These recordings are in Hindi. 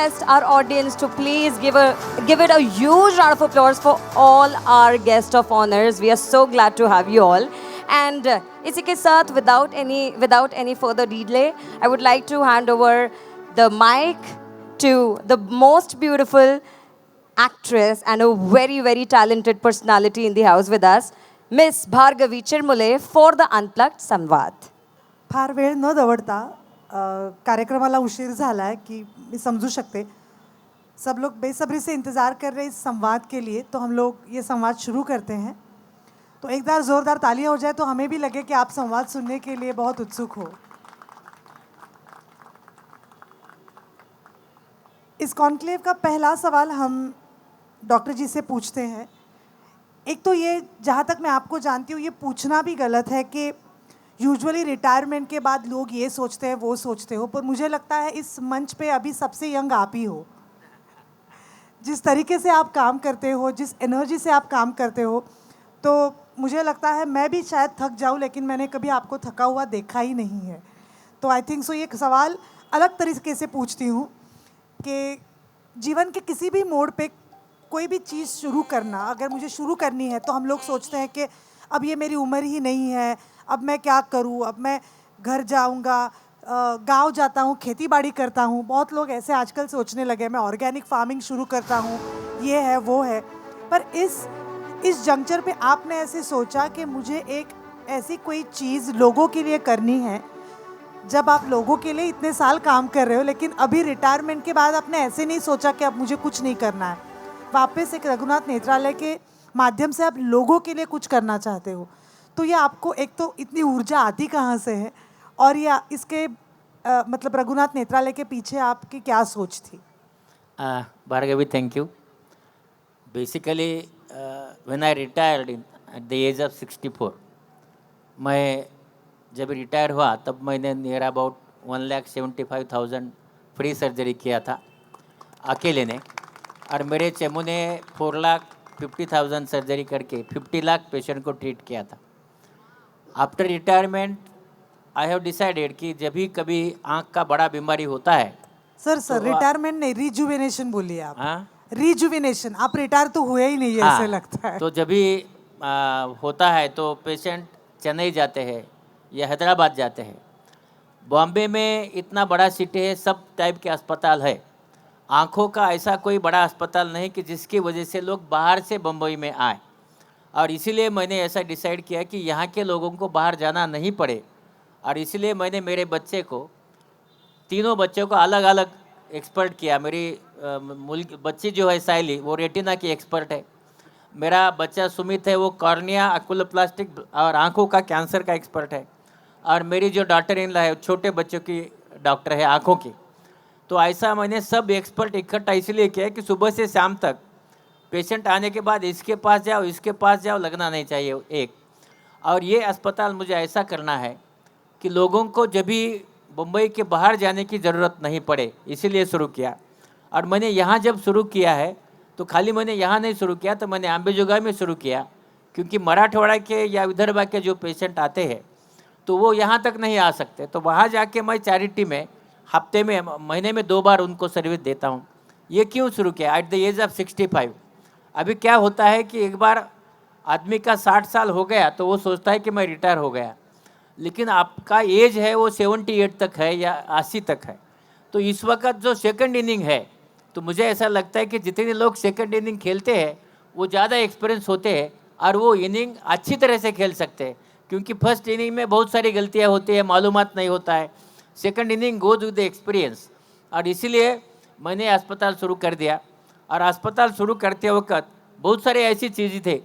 request our audience to please give it a huge round of applause for all our guests of honors. We are so glad to have you all. And इसी के साथ without any further delay, I would like to hand over the mic to the most beautiful actress and a very talented personality in the house with us, Miss Bhargavi Chirmule, for the Unplugged Samvad. फार वेळ न दवडता कार्यक्रमाला उशीर झाला है कि मैं समझू सकते सब लोग बेसब्री से इंतज़ार कर रहे हैं इस संवाद के लिए, तो हम लोग ये संवाद शुरू करते हैं। तो एक बार ज़ोरदार तालियां हो जाए तो हमें भी लगे कि आप संवाद सुनने के लिए बहुत उत्सुक हो। इस कॉन्क्लेव का पहला सवाल हम डॉक्टर जी से पूछते हैं। एक तो ये, जहाँ तक मैं आपको जानती हूँ, ये पूछना भी गलत है कि यूजुअली रिटायरमेंट के बाद लोग ये सोचते हैं वो सोचते हो, पर मुझे लगता है इस मंच पे अभी सबसे यंग आप ही हो। जिस तरीके से आप काम करते हो, जिस एनर्जी से आप काम करते हो, तो मुझे लगता है मैं भी शायद थक जाऊँ, लेकिन मैंने कभी आपको थका हुआ देखा ही नहीं है। तो आई थिंक सो ये सवाल अलग तरीके से पूछती हूँ कि जीवन के किसी भी मोड़ पे कोई भी चीज़ शुरू करना, अगर मुझे शुरू करनी है तो हम लोग सोचते हैं कि अब ये मेरी उम्र ही नहीं है, अब मैं क्या करूँ, अब मैं घर जाऊँगा, गांव जाता हूँ, खेती बाड़ी करता हूँ। बहुत लोग ऐसे आजकल सोचने लगे, मैं ऑर्गेनिक फार्मिंग शुरू करता हूँ, ये है वो है। पर इस जंक्चर पे आपने ऐसे सोचा कि मुझे एक ऐसी कोई चीज़ लोगों के लिए करनी है। जब आप लोगों के लिए इतने साल काम कर रहे हो, लेकिन अभी रिटायरमेंट के बाद आपने ऐसे नहीं सोचा कि अब मुझे कुछ नहीं करना है, वापस एक रघुनाथ नेत्रालय के माध्यम से आप लोगों के लिए कुछ करना चाहते हो। तो ये आपको एक तो इतनी ऊर्जा आती कहाँ से है, और ये इसके मतलब रघुनाथ नेत्रालय के पीछे आपकी क्या सोच थी? Bhargavi, thank you. Basically, when I retired at the age of 64, मैं जब रिटायर हुआ तब मैंने नियर अबाउट 1,75,000 फ्री सर्जरी किया था अकेले ने, और मेरे चेमू ने 4,50,000 सर्जरी करके 50 लाख पेशेंट को ट्रीट किया था। After retirement I have decided कि जब भी कभी आँख का बड़ा बीमारी होता है। सर रिटायरमेंट नहीं, रिजुविनेशन बोलिए आप। हाँ, रिजुविनेशन, आप रिटायर तो हुए ही नहीं है, ऐसे लगता है। तो जब भी होता है तो पेशेंट चेन्नई जाते हैं या हैदराबाद जाते हैं। बॉम्बे में इतना बड़ा सिटी है, सब टाइप के अस्पताल है। आँखों का ऐसा कोई बड़ा अस्पताल नहीं कि जिसकी वजह से लोग बाहर से बम्बई में आए, और इसीलिए मैंने ऐसा डिसाइड किया कि यहाँ के लोगों को बाहर जाना नहीं पड़े। और इसलिए मैंने मेरे बच्चे को, तीनों बच्चों को अलग अलग एक्सपर्ट किया। मेरी बच्ची जो है साइली, वो रेटिना की एक्सपर्ट है। मेरा बच्चा सुमित है, वो कॉर्निया एक्युलोप्लास्टिक और आँखों का कैंसर का एक्सपर्ट है। और मेरी जो डॉक्टर इन लॉ है, छोटे बच्चों की डॉक्टर है आँखों की। तो ऐसा मैंने सब एक्सपर्ट इकट्ठा इसलिए किया कि सुबह से शाम तक पेशेंट आने के बाद इसके पास जाओ इसके पास जाओ लगना नहीं चाहिए एक। और ये अस्पताल मुझे ऐसा करना है कि लोगों को जब भी मुंबई के बाहर जाने की ज़रूरत नहीं पड़े, इसीलिए शुरू किया। और मैंने यहाँ जब शुरू किया है तो खाली मैंने यहाँ नहीं शुरू किया, तो मैंने अंबेजोगाई में शुरू किया, क्योंकि मराठवाड़ा के या विदर्भ के जो पेशेंट आते हैं तो वो यहाँ तक नहीं आ सकते। तो वहाँ जाके मैं चैरिटी में हफ्ते में, महीने में 2 बार उनको सर्विस देता हूँ। ये क्यों शुरू किया? At the age of 65। अभी क्या होता है कि एक बार आदमी का 60 साल हो गया तो वो सोचता है कि मैं रिटायर हो गया, लेकिन आपका एज है वो 78 तक है या 80 तक है। तो इस वक्त जो सेकंड इनिंग है, तो मुझे ऐसा लगता है कि जितने लोग सेकंड इनिंग खेलते हैं वो ज़्यादा एक्सपीरियंस होते हैं और वो इनिंग अच्छी तरह से खेल सकते हैं, क्योंकि फर्स्ट इनिंग में बहुत सारी गलतियाँ होती है, मालूमात नहीं होता है। Second inning goes with the experience. और इसीलिए मैंने अस्पताल शुरू कर दिया। और अस्पताल शुरू करते वक्त बहुत सारी ऐसी चीज़ें थे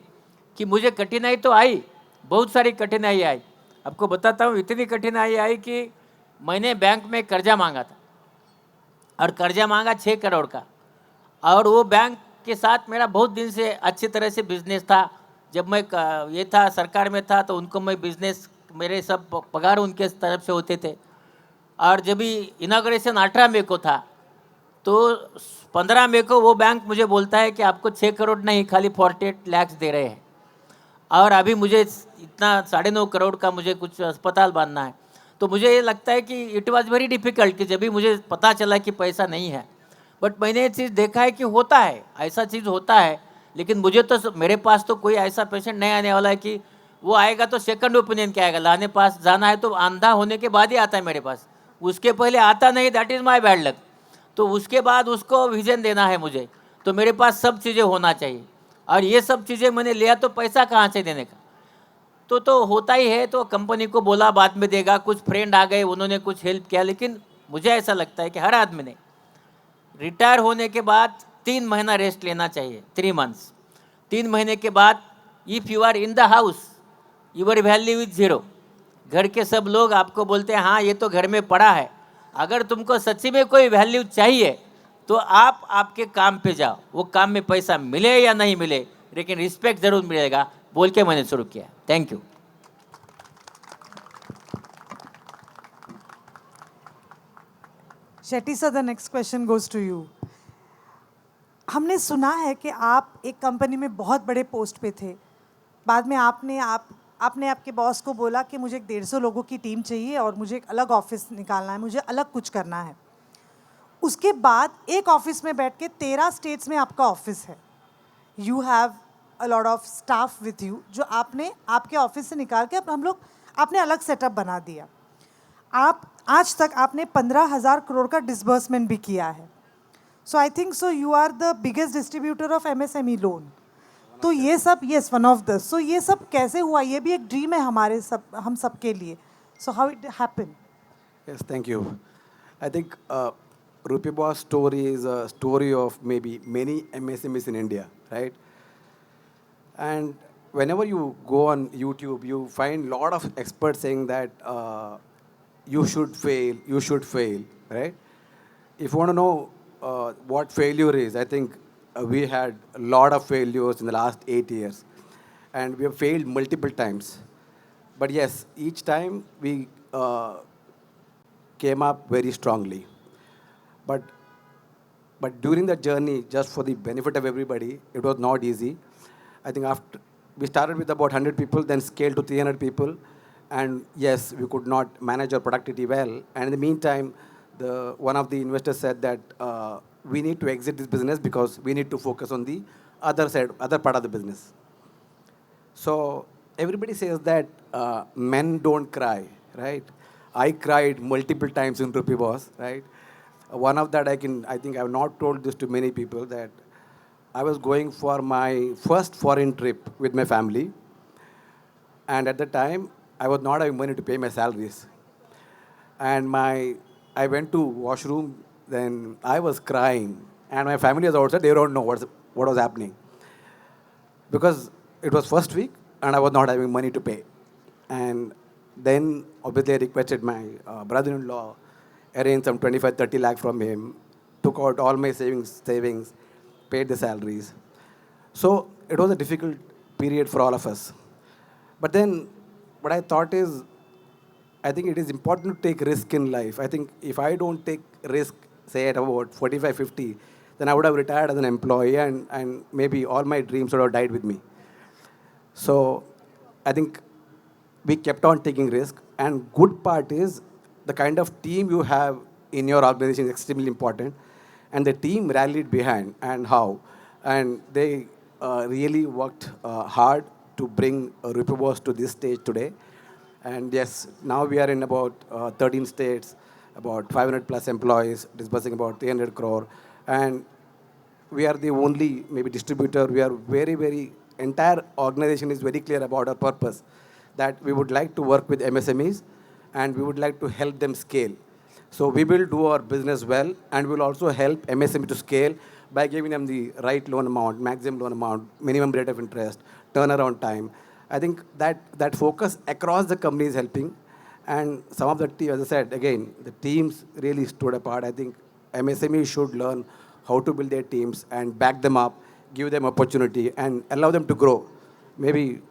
कि मुझे कठिनाई तो आई, बहुत सारी कठिनाई आई। आपको बताता हूँ, इतनी कठिनाई आई कि मैंने बैंक में कर्जा मांगा था, और कर्जा मांगा 6 करोड़ का। और वो बैंक के साथ मेरा बहुत दिन से अच्छी तरह से बिजनेस था। जब मैं ये था सरकार में था तो उनको मैं बिजनेस, मेरे सब पगार उनके तरफ से होते थे। और जब भी इनाग्रेशन 18 मई को था तो 15 मई को वो बैंक मुझे बोलता है कि आपको 6 करोड़ नहीं, खाली 48 लाख दे रहे हैं, और अभी मुझे इतना 9.5 करोड़ का मुझे कुछ अस्पताल बांधना है। तो मुझे ये लगता है कि इट वाज वेरी डिफ़िकल्ट कि जब भी मुझे पता चला कि पैसा नहीं है, बट मैंने ये चीज़ देखा है कि होता है, ऐसा चीज़ होता है। लेकिन मुझे तो मेरे पास तो कोई ऐसा पेशेंट नहीं आने वाला है कि वो आएगा तो सेकंड ओपिनियन क्या आएगा, लाने पास जाना है तो अंधा होने के बाद ही आता है मेरे पास, उसके पहले आता नहीं, that is my bad luck. तो उसके बाद उसको विजन देना है मुझे, तो मेरे पास सब चीज़ें होना चाहिए। और ये सब चीज़ें मैंने लिया तो पैसा कहाँ से देने का, तो होता ही है। तो कंपनी को बोला बाद में देगा, कुछ फ्रेंड आ गए उन्होंने कुछ हेल्प किया। लेकिन मुझे ऐसा लगता है कि हर आदमी ने रिटायर होने के बाद 3 महीना रेस्ट लेना चाहिए, 3 मंथ्स। 3 महीने के बाद if you are in the house your value is zero. घर के सब लोग आपको बोलते हैं हाँ ये तो घर में पड़ा है। अगर तुमको सच्ची में कोई वैल्यू चाहिए तो आप आपके काम पे जाओ, वो काम में पैसा मिले या नहीं मिले लेकिन रिस्पेक्ट ज़रूर मिलेगा, बोल के मैंने शुरू किया। Thank you. Shetty sir, the next question goes to you. हमने सुना है कि आप एक कंपनी में बहुत बड़े पोस्ट पे थे, बाद में आपने आपके बॉस को बोला कि मुझे 150 लोगों की टीम चाहिए और मुझे एक अलग ऑफिस निकालना है, मुझे अलग कुछ करना है। उसके बाद एक ऑफिस में बैठ के 13 स्टेट्स में आपका ऑफिस है। You have a lot of staff with you, जो आपने आपके ऑफिस से निकाल के आपने अलग सेटअप बना दिया। आप आज तक आपने 15,000 करोड़ का डिसबर्समेंट भी किया है। So I think so you are the biggest distributor of MSME loan. तो ये सब, yes, one of the, so ये सब कैसे हुआ? ये भी एक ड्रीम है हम सब के लिए। So how it happen? Yes, thank you. I think Rupee Boss story is a story of maybe many MSMEs in India, right? And whenever you go on YouTube, you find a lot of experts saying that you should fail, right? If you want to know what failure is, I think we had a lot of failures in the last 8 years. And we have failed multiple times. But yes, each time we came up very strongly. But during the journey, just for the benefit of everybody, it was not easy. I think after we started with about 100 people, then scaled to 300 people. And yes, we could not manage our productivity well. And in the meantime, one of the investors said that we need to exit this business because we need to focus on the other side, other part of the business. So everybody says that men don't cry, right? I cried multiple times in Rupee Boss, right? One of that I think I have not told this to many people, that I was going for my first foreign trip with my family. And at the time, I was not having money to pay my salaries. And I went to washroom, then I was crying. And my family was outside, they don't know what was happening. Because it was first week, and I was not having money to pay. And then, obviously, I requested my brother-in-law, arranged some 25-30 lakh from him, took out all my savings, paid the salaries. So it was a difficult period for all of us. But then, what I thought is, I think it is important to take risk in life. I think if I don't take risk, say at about 45, 50, then I would have retired as an employee, and maybe all my dreams would have died with me. So I think we kept on taking risk. And good part is the kind of team you have in your organization is extremely important. And the team rallied behind, and how. And they really worked hard to bring Rupee Boss to this stage today. And yes, now we are in about 13 states, about 500 plus employees, disbursing about 300 crore. And we are the only maybe distributor. We are very, entire organization is very clear about our purpose, that we would like to work with MSMEs and we would like to help them scale. So we will do our business well, and we will also help MSME to scale by giving them the right loan amount, maximum loan amount, minimum rate of interest, turnaround time. I think that focus across the company is helping. And some of the team, as I said, again, the teams really stood apart. I think MSME should learn how to build their teams and back them up, give them opportunity, and allow them to grow. Maybe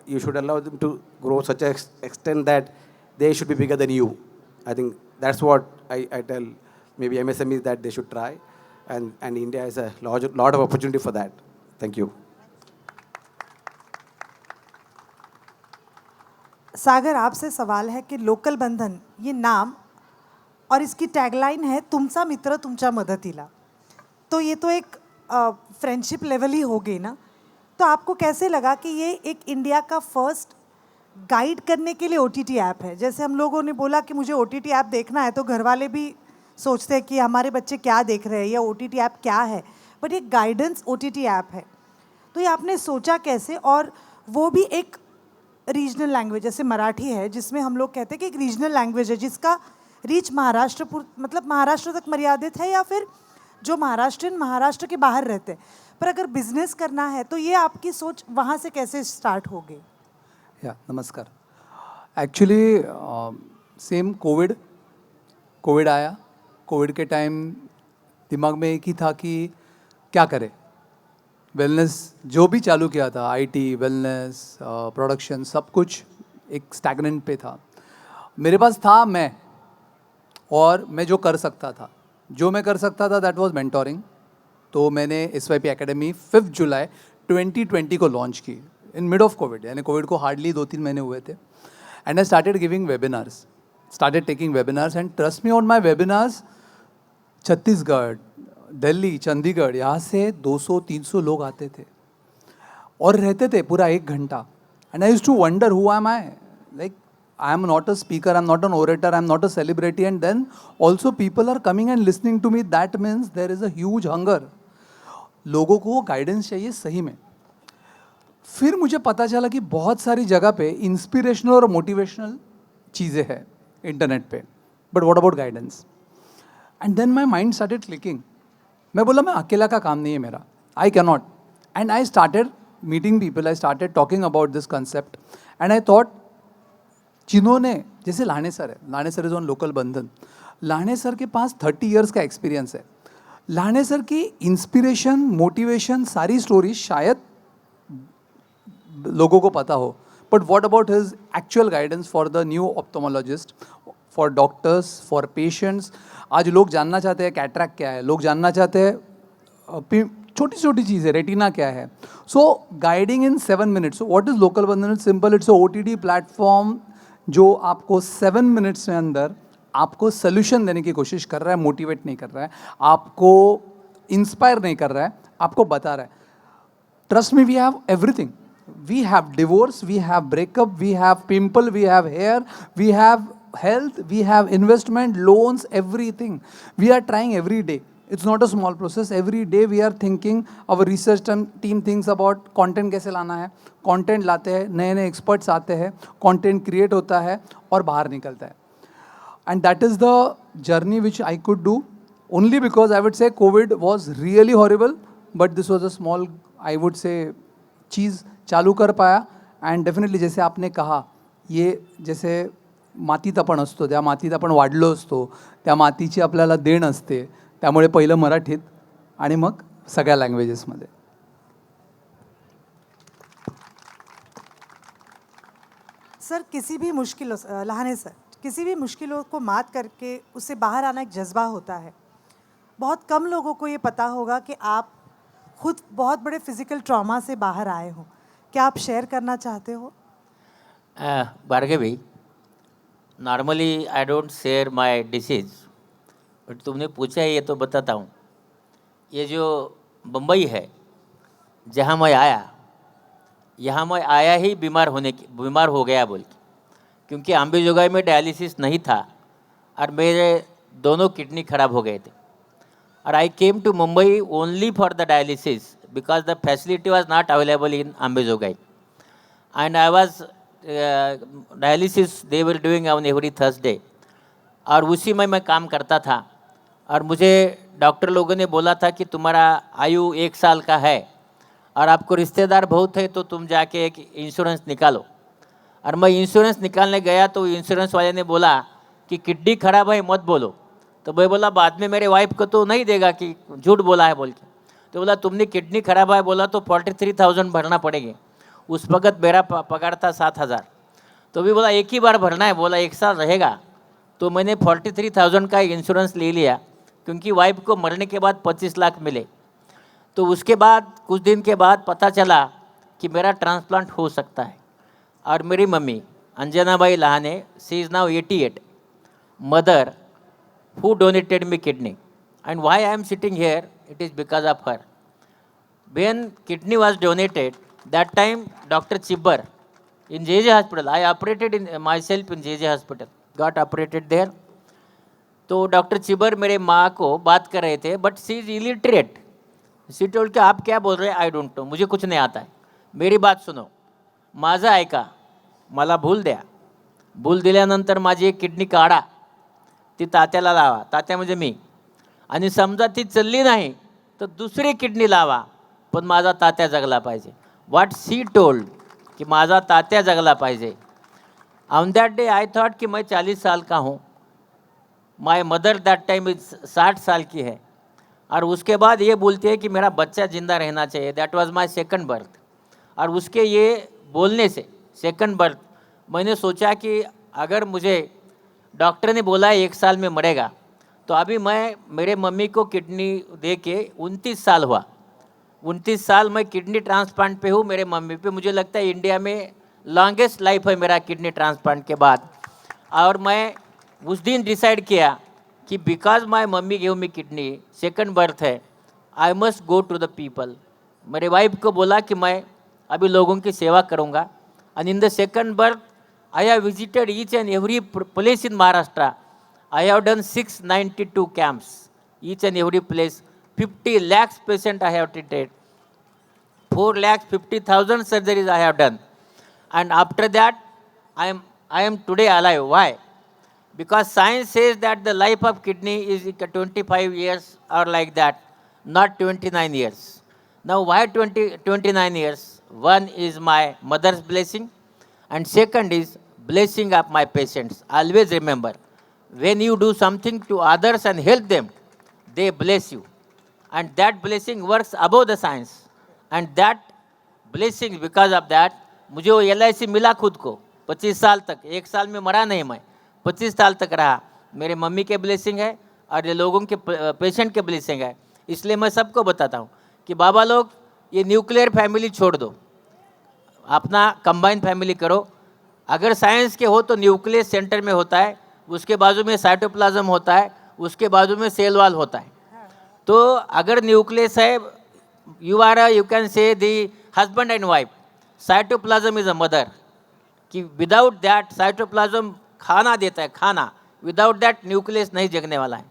you should allow them to grow such an extent that they should be bigger than you. I think that's what I tell maybe MSMEs, that they should try. And India has a lot of opportunity for that. Thank you. सागर, आपसे सवाल है कि लोकल बंधन, ये नाम और इसकी टैगलाइन है तुमचा मित्र तुमच्या मदतीला। तो ये तो एक फ्रेंडशिप लेवल ही हो गई ना। तो आपको कैसे लगा कि ये एक इंडिया का फर्स्ट गाइड करने के लिए OTT ऐप है? जैसे हम लोगों ने बोला कि मुझे OTT ऐप देखना है, तो घर वाले भी सोचते हैं कि हमारे बच्चे क्या देख रहे हैं या OTT ऐप क्या है, बट एक गाइडेंस OTT ऐप है। तो ये आपने सोचा कैसे, और वो भी एक रीजनल लैंग्वेज जैसे मराठी है, जिसमें हम लोग कहते हैं कि एक रीजनल लैंग्वेज है जिसका रीच मतलब महाराष्ट्र तक मर्यादित है, या फिर जो महाराष्ट्रियन महाराष्ट्र के बाहर रहते हैं, पर अगर बिजनेस करना है तो ये आपकी सोच वहाँ से कैसे स्टार्ट हो गई? या नमस्कार। एक्चुअली सेम कोविड आया। कोविड के टाइम दिमाग में एक ही था कि क्या करें। वेलनेस जो भी चालू किया था, IT वेलनेस प्रोडक्शन सब कुछ एक स्टैग्नेंट पे था। मेरे पास था और मैं जो कर सकता था दैट वाज मेंटोरिंग। तो मैंने SYP एकेडमी 5 जुलाई 2020 को लॉन्च की इन मिड ऑफ कोविड, यानी कोविड को हार्डली 2-3 महीने हुए थे। And I started giving webinars, started taking webinars, and trust me on my webinars, Chhattisgarh, Delhi, Chandigarh, यहाँ से 200-300 लोग आते थे और रहते थे पूरा 1 घंटा। And I used to wonder who am I, like I am not a speaker, I am not an orator, I am not a celebrity, and then also people are coming and listening to me. That means there is a huge hunger. लोगों को गाइडेंस चाहिए सही में। फिर मुझे पता चला कि बहुत सारी जगह पे इंस्पिरेशनल और मोटिवेशनल चीज़ें हैं इंटरनेट पे, but what about guidance? And then my mind started clicking. मैं बोला मैं अकेला का काम नहीं है मेरा, I can not. And I started meeting people, I started talking about this concept, and I thought जिन्होंने, जैसे लाने सर है, लाने सर इज ऑन लोकल बंधन, लाने सर के पास 30 इयर्स का एक्सपीरियंस है। लाने सर की इंस्पिरेशन, मोटिवेशन, सारी स्टोरी शायद लोगों को पता हो, but what about his actual guidance for the new ophthalmologist, for doctors, for patients. आज लोग जानना चाहते हैं कैटरैक्ट क्या है, लोग जानना चाहते हैं छोटी छोटी चीज़ें, रेटिना क्या है। So guiding in 7 minutes. So what is local Bandhan? It's simple, it's a OTT platform जो आपको 7 मिनट्स में अंदर आपको सोल्यूशन देने की कोशिश कर रहा है, मोटिवेट नहीं कर रहा है, आपको इंस्पायर नहीं कर रहा है, आपको बता रहा है। Trust me, we have everything. We have divorce, we have breakup, we have pimple, we have hair, वी हैव health, we have investment, loans, everything. We are trying every day. It's not a small process. Every day we are thinking, our research team thinks about content कैसे लाना है, content लाते हैं, नए नए experts आते हैं, content create होता है और बाहर निकलता है। And that is the journey which I could do only because I would say COVID was really horrible, but this was a small, I would say, चीज़ चालू कर पाया। And definitely जैसे आपने कहा, ये जैसे मातीत आपण असतो, त्या मातीत आपण वाढलो असतो, त्या मातीची आपल्याला देण असते, त्यामुळे पहिलं मराठीत आणि मग सगळ्या लँग्वेजेसमध्ये। सर, किसी भी मुश्किलों लहाने सर, किसी भी मुश्किलों को मात करके उससे बाहर आना एक जज्बा होता है। बहुत कम लोगों को ये पता होगा कि आप खुद बहुत बड़े फिजिकल ट्रॉमा से बाहर आए हो। क्या आप शेयर करना चाहते हो? Bhargavi, normally I don't share my disease, but तुमने पूछा है ये तो बताता हूँ। ये जो बम्बई है जहाँ मैं आया, यहाँ मैं आया ही बीमार हो गया बोल के, क्योंकि अम्बेजोगाई में डायलिसिस नहीं था और मेरे दोनों किडनी खराब हो गए थे। और I came to Mumbai only for the dialysis because the facility was not available in Ambajogai, and I was dialysis they were doing on every Thursday, और उसी में मैं काम करता था। और मुझे डॉक्टर लोगों ने बोला था कि तुम्हारा आयु 1 साल का है और आपको रिश्तेदार बहुत है, तो तुम जाके एक इंश्योरेंस निकालो। और मैं इंश्योरेंस निकालने गया तो इंश्योरेंस वाले ने बोला कि किडनी खराब है मत बोलो। तो मैं बोला बाद में मेरे वाइफ को तो नहीं देगा कि झूठ बोला है बोल के। तो बोला तुमने किडनी खराब है बोला तो 43,000 भरना पड़ेगी। उस वक्त मेरा पगार था 7,000। तो भी बोला एक ही बार भरना है, बोला 1 साल रहेगा। तो मैंने 43,000 का इंश्योरेंस ले लिया, क्योंकि वाइफ को मरने के बाद 25 लाख मिले। तो उसके बाद कुछ दिन के बाद पता चला कि मेरा ट्रांसप्लांट हो सकता है। और मेरी mummy Anjanabai Lahane, she is now 88, mother who donated me kidney. And why I am sitting here it is because of her. When kidney was donated, that time Dr. Chibbar in JJ Hospital, I operated in myself in JJ Hospital, got operated there. तो डॉक्टर चिबर मेरे माँ को बात कर रहे थे, but she is illiterate. She told कि आप क्या बोल रहे हैं, आई डोंट नो, मुझे कुछ नहीं आता है, मेरी बात सुनो. माझं ऐका, मला भूल द्या. भूल दिल्यानंतर माझी एक किडनी काढा, ती तात्याला लावा, तात्या म्हणजे मी. आणि समजा ती चालली नाही तर दुसरी किडनी लावा, पण माझा तात्या जगला पाहिजे. व्हॉट शी टोल्ड कि माझा तात्या जगला पाहिजे. On that day I thought कि मैं 40 साल का हूँ. My mother that time is 60 साल की है, और उसके बाद ये बोलती है कि मेरा बच्चा ज़िंदा रहना चाहिए. That was my second birth. और उसके ये बोलने से सेकंड बर्थ मैंने सोचा कि अगर मुझे डॉक्टर ने बोला 1 साल में मरेगा, तो अभी मैं मेरे मम्मी को किडनी दे के 29 साल हुआ. 29 साल मैं किडनी ट्रांसप्लांट पे हूँ मेरे मम्मी पे. मुझे लगता है इंडिया में लॉन्गेस्ट लाइफ है मेरा किडनी ट्रांसप्लांट के बाद. और मैं उस दिन डिसाइड किया कि because my mummy give me kidney, second birth है, I must go to the people. मेरे वाइफ को बोला कि मैं अभी लोगों की सेवा करूँगा. And in the second birth I have visited each and every place in Maharashtra. I have done 692 camps, each and every place. 50 lakhs patient I have treated. 4,50,000 surgeries I have done. And after that, I am today alive. Why? Because science says that the life of kidney is 25 years or like that, not 29 years. Now why 29 years? One is my mother's blessing, and second is blessing of my patients. Always remember, when you do something to others and help them, they bless you. And that blessing works above the science. And that blessing, because of that, मुझे वो LIC मिला खुद को 25 साल तक. 1 साल में मरा नहीं मैं, 25 साल तक रहा. मेरे मम्मी के ब्लेसिंग है और ये लोगों के पेशेंट के ब्लेसिंग है. इसलिए मैं सबको बताता हूँ कि बाबा लोग, ये न्यूक्लियर फैमिली छोड़ दो, अपना कंबाइंड फैमिली करो. अगर साइंस के हो तो न्यूक्लियस सेंटर में होता है, उसके बाजू में साइटोप्लाज्म होता है, उसके बाजू में सेल वॉल होता है. तो अगर न्यूक्लियस है, you can say the husband and wife, cytoplasm is a mother. कि विदाउट दैट साइटोप्लाज्म खाना देता है, खाना. विदाउट दैट न्यूक्लियस नहीं जगने वाला है.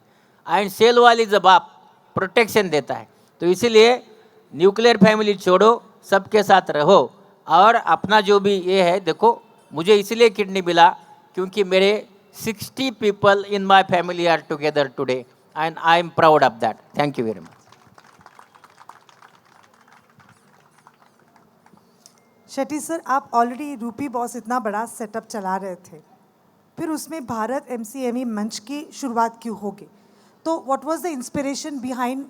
And cell wall is a बाप, प्रोटेक्शन देता है. तो इसीलिए न्यूक्लियर फैमिली छोड़ो, सबके साथ रहो. और अपना जो भी ये है, देखो मुझे इसलिए किडनी मिला क्योंकि मेरे 60 people in my family are together today, and I am proud of that. Thank you very much. Shetty sir, आप ऑलरेडी रूपी बॉस इतना बड़ा सेटअप चला रहे थे, फिर उसमें भारत MCME मंच की शुरुआत क्यों होगी? तो what was the inspiration behind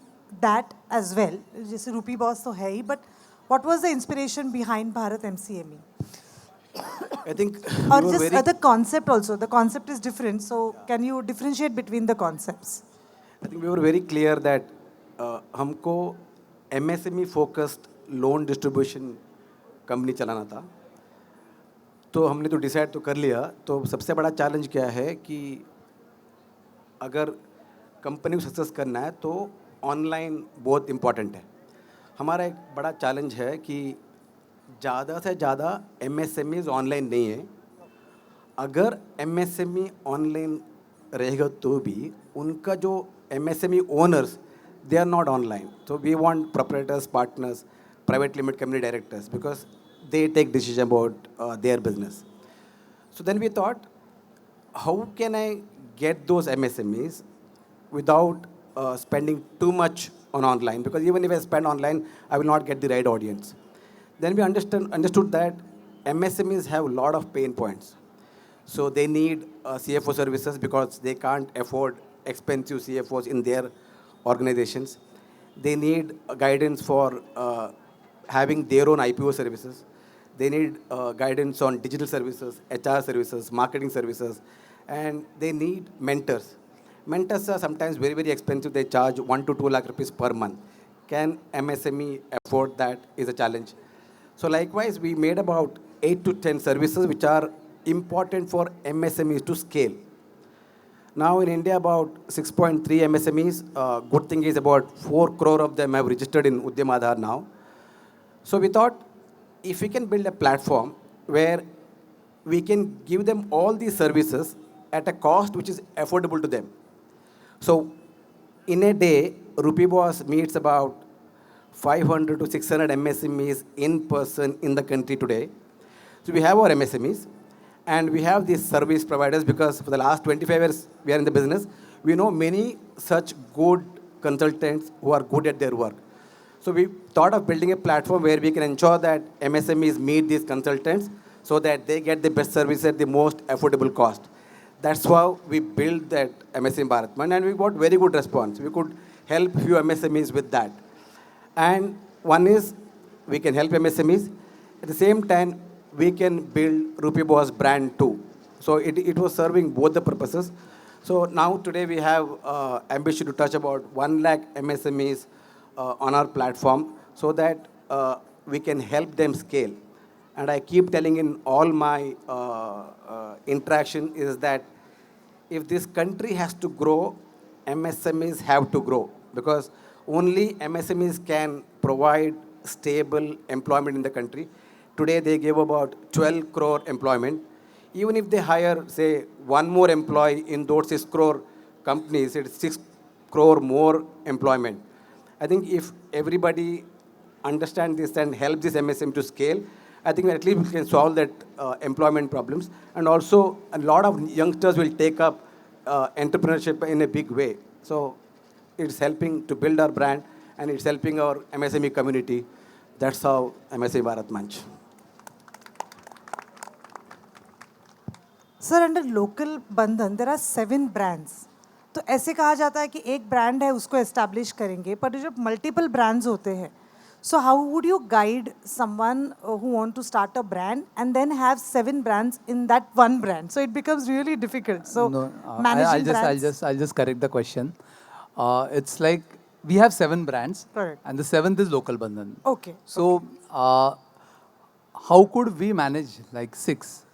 that as well? जैसे रूपी बॉस तो है ही, but what was the inspiration behind Bharat MCME? I think Or we were just very, the concept also. The concept is different. So can you differentiate between the concepts? I think we were very clear that हमको MSME focused loan distribution company चलाना था. तो हमने तो डिसाइड तो कर लिया. तो सबसे बड़ा चैलेंज क्या है कि अगर कंपनी को सक्सेस करना है तो ऑनलाइन बहुत इम्पॉर्टेंट है. हमारा एक बड़ा चैलेंज है कि ज़्यादा से ज़्यादा MSMEs ऑनलाइन नहीं है. अगर MSME ऑनलाइन रहेगा तो भी उनका जो MSME owners, they are not online. तो we want proprietors, partners, private limited company directors, because they take decision about their business. So then we thought, how can I get those MSMEs without spending too much on online, because even if I spend online, I will not get the right audience. Then we understood that MSMEs have a lot of pain points. So they need CFO services because they can't afford expensive CFOs in their organizations. They need guidance for having their own IPO services. They need guidance on digital services, HR services, marketing services, and they need mentors. Mentors are sometimes very, very expensive. They charge 1 to 2 lakh rupees per month. Can MSME afford that is a challenge. So likewise, we made about 8 to 10 services which are important for MSMEs to scale. Now in India, about 6.3 MSMEs. Good thing is about 4 crore of them have registered in Udyam Aadhar now. So we thought if we can build a platform where we can give them all these services at a cost which is affordable to them. So in a day, Rupee Boss meets about 500 to 600 MSMEs in person in the country today. So we have our MSMEs and we have these service providers because for the last 25 years we are in the business. We know many such good consultants who are good at their work. So we thought of building a platform where we can ensure that MSMEs meet these consultants so that they get the best service at the most affordable cost. That's how we built that MSME Bharatman and we got very good response. We could help few MSMEs with that. And one is we can help MSMEs. At the same time, we can build Rupee Boss brand too. So it was serving both the purposes. So now today we have ambition to touch about 1 lakh MSMEs on our platform so that we can help them scale. And I keep telling in all my interaction is that if this country has to grow, MSMEs have to grow because only MSMEs can provide stable employment in the country. Today they give about 12 crore employment. Even if they hire, say, one more employee in those 6 crore companies, it's 6 crore more employment. I think if everybody understands this and help this MSME to scale, I think at least we can solve that employment problems. And also, a lot of youngsters will take up entrepreneurship in a big way. So it's helping to build our brand and it's helping our MSME community. That's how MSME Bharat Manch. Sir under local बंधन देर आर 7 ब्रांड्स. तो ऐसे कहा जाता है कि एक ब्रांड है उसको एस्टैब्लिश करेंगे, पर जब मल्टीपल ब्रांड्स होते हैं, so how would you guide someone who want to start a brand and then have 7 brands in that one brand? So it becomes really difficult. So managing brands. I'll just correct the question. It's like we have 7 brands, Correct. and the 7th is local bandhan. Okay. So, how could we manage like 6?